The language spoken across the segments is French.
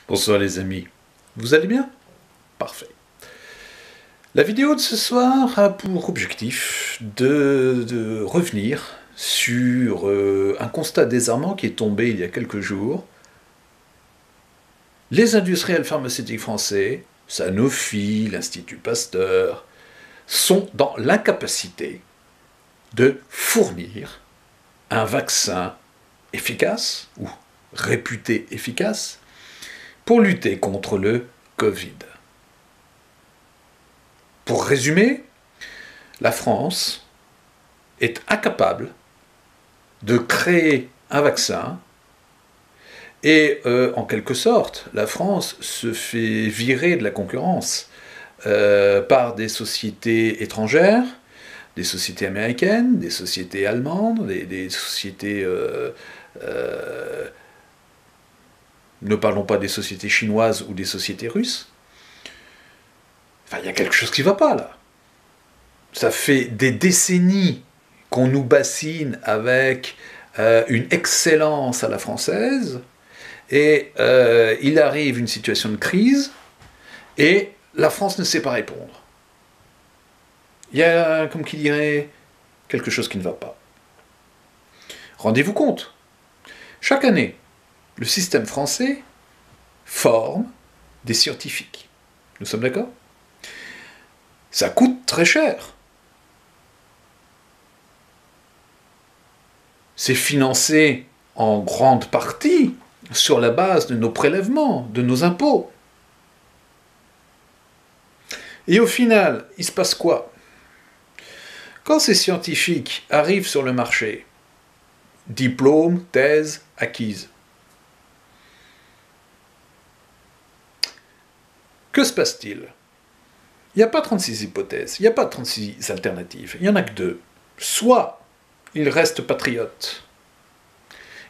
Bonsoir les amis, vous allez bien? Parfait. La vidéo de ce soir a pour objectif de revenir sur un constat désarmant qui est tombé il y a quelques jours. Les industriels pharmaceutiques français, Sanofi, l'Institut Pasteur, sont dans l'incapacité de fournir un vaccin efficace, ou réputé efficace, pour lutter contre le Covid. Pour résumer, la France est incapable de créer un vaccin et, en quelque sorte, la France se fait virer de la concurrence par des sociétés étrangères, des sociétés américaines, des sociétés allemandes, des sociétés... ne parlons pas des sociétés chinoises ou des sociétés russes. Enfin, il y a quelque chose qui ne va pas, là. Ça fait des décennies qu'on nous bassine avec une excellence à la française, et il arrive une situation de crise, et la France ne sait pas répondre. Il y a, comme qui dirait, quelque chose qui ne va pas. Rendez-vous compte, chaque année, le système français forme des scientifiques. Nous sommes d'accord? Ça coûte très cher. C'est financé en grande partie sur la base de nos prélèvements, de nos impôts. Et au final, il se passe quoi? Quand ces scientifiques arrivent sur le marché, diplôme, thèse acquise, que se passe-t-il? Il n'y a pas 36 hypothèses, il n'y a pas 36 alternatives, il n'y en a que deux. Soit ils restent patriotes,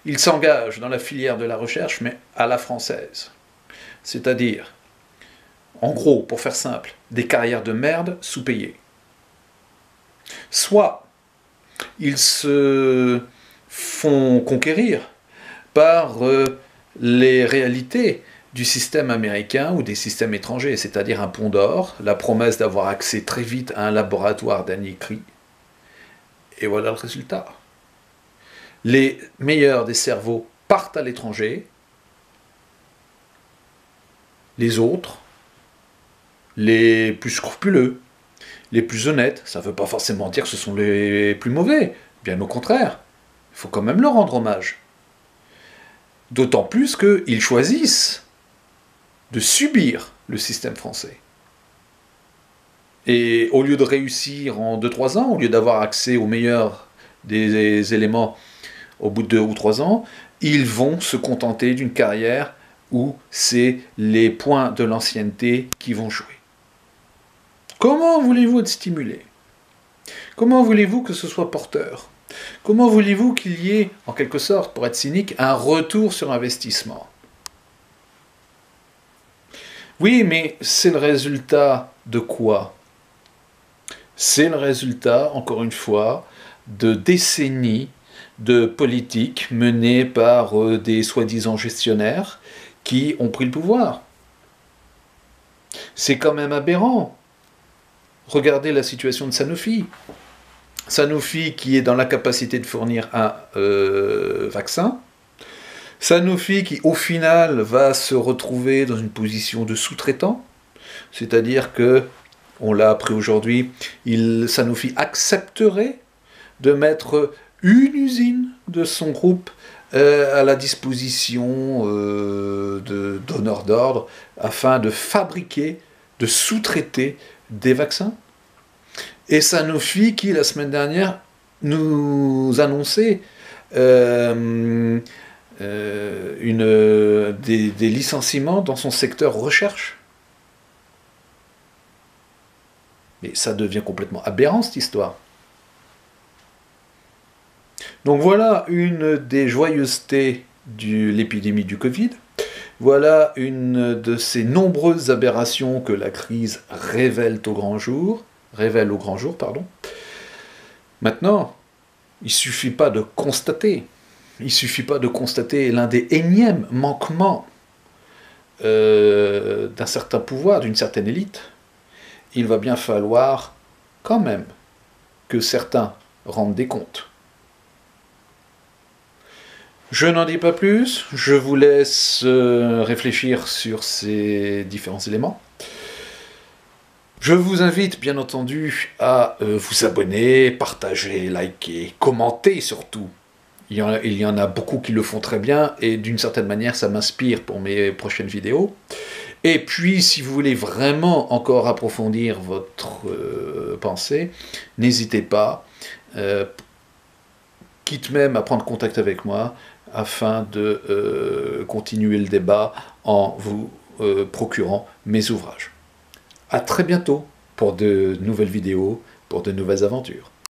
ils s'engagent dans la filière de la recherche, mais à la française. C'est-à-dire, en gros, pour faire simple, des carrières de merde sous-payées. Soit ils se font conquérir par les réalités du système américain ou des systèmes étrangers, c'est-à-dire un pont d'or, la promesse d'avoir accès très vite à un laboratoire dernier cri, et voilà le résultat. Les meilleurs des cerveaux partent à l'étranger, les autres, les plus scrupuleux, les plus honnêtes, ça ne veut pas forcément dire que ce sont les plus mauvais, bien au contraire, il faut quand même leur rendre hommage. D'autant plus qu'ils choisissent de subir le système français. Et au lieu de réussir en 2-3 ans, au lieu d'avoir accès aux meilleurs des éléments au bout de 2 ou 3 ans, ils vont se contenter d'une carrière où c'est les points de l'ancienneté qui vont jouer. Comment voulez-vous être stimulé? Comment voulez-vous que ce soit porteur? Comment voulez-vous qu'il y ait, en quelque sorte, pour être cynique, un retour sur investissement? Oui, mais c'est le résultat de quoi? C'est le résultat, encore une fois, de décennies de politiques menées par des soi-disant gestionnaires qui ont pris le pouvoir. C'est quand même aberrant. Regardez la situation de Sanofi. Sanofi qui est dans l'incapacité de fournir un vaccin. Sanofi qui, au final, va se retrouver dans une position de sous-traitant. C'est-à-dire que, on l'a appris aujourd'hui, Sanofi accepterait de mettre une usine de son groupe à la disposition de donneurs d'ordre afin de fabriquer, de sous-traiter des vaccins. Et Sanofi qui, la semaine dernière, nous annonçait des licenciements dans son secteur recherche. Mais ça devient complètement aberrant, cette histoire. Donc voilà une des joyeusetés de l'épidémie du Covid. Voilà une de ces nombreuses aberrations que la crise révèle au grand jour. Maintenant, il ne suffit pas de constater. Il ne suffit pas de constater l'un des énièmes manquements d'un certain pouvoir, d'une certaine élite, il va bien falloir quand même que certains rendent des comptes. Je n'en dis pas plus, je vous laisse réfléchir sur ces différents éléments. Je vous invite bien entendu à vous abonner, partager, liker, commenter surtout. Il y en a beaucoup qui le font très bien et d'une certaine manière ça m'inspire pour mes prochaines vidéos. Et puis si vous voulez vraiment encore approfondir votre pensée, n'hésitez pas, quitte même à prendre contact avec moi afin de continuer le débat en vous procurant mes ouvrages. À très bientôt pour de nouvelles vidéos, pour de nouvelles aventures.